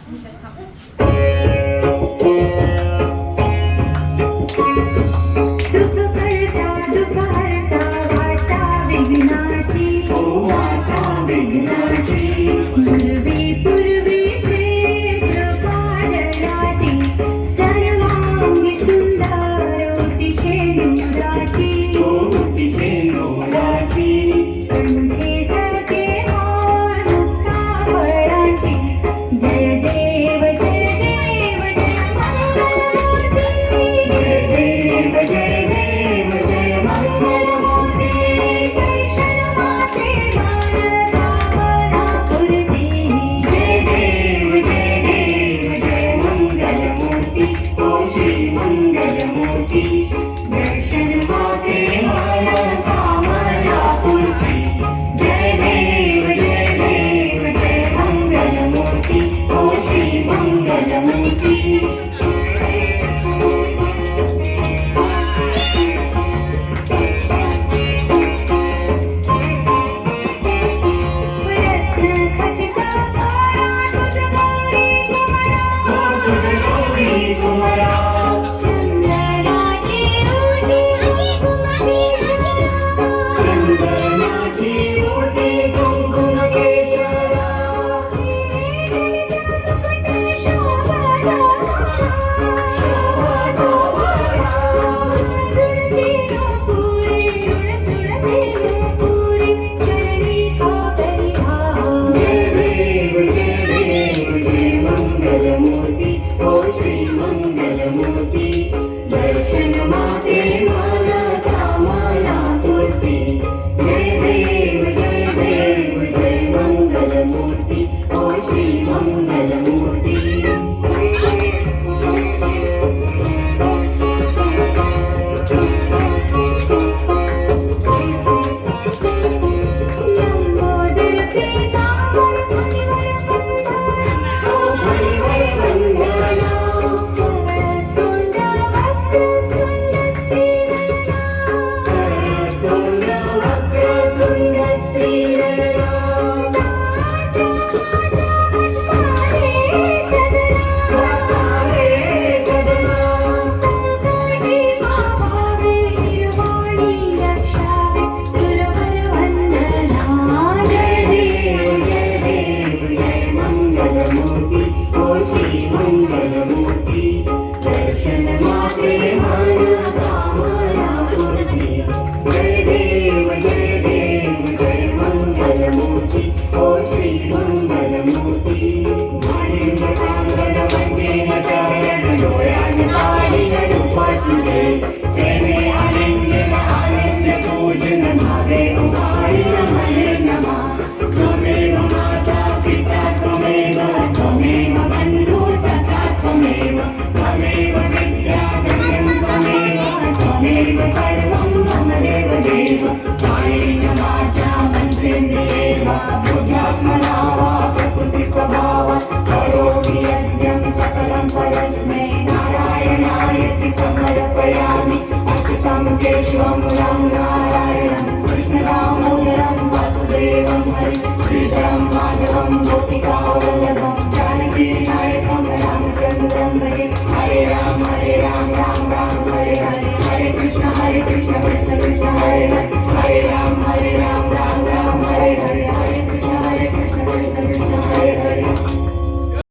सुख करता दुःख हरता वाटा विघ्नाची पूर्वी प्रेम कृपा जयाची सर्वांगी सुंदर शेंदुराची कंठी झळके मोर मुक्ता फळाची जय देव जय देव जय मंगलमूर्ती जय देव जय देव जय मंगलमूर्ती दर्शन माते मन कामना पूर्ती जय देव जय मंगलमूर्ती ओ श्री मंगलमूर्ती दर्शन माते मन कामना पूर्ती जय देव जय मंगलमूर्ती ओ श्री मंगलमूर्ती प्रयत्न खचिता करा तुझ गौरी कुमारा चंद्रनाची ओटी कुंकुम केशरा जुळते नपुरी चरणी कातरी हा जय देव जय मंगलमूर्ती ओ श्री मंगलमूर्ती दर्शन माते मन कामना पूर्ती जय देव जय मंगलमूर्ती ओ श्री मंगलमूर्ती लंबोदर पीतांबर फणिवर वंदना सरळ सोंड वक्रतुंड त्रिनयना सदना संकटी पावावे निर्वाणी रक्षावे सुरवर वंदना जय देव जय मंगलमूर्ती ओ श्री मंगलमूर्ती दर्शन माते मन कामना पूर्ती जय देव जय मंगलमूर्ती ओ श्री मंगलमूर्ती मालिंग प्रांगण वंदेन चरण डोळ्यान पाहिन रूप तुझे प्रेमे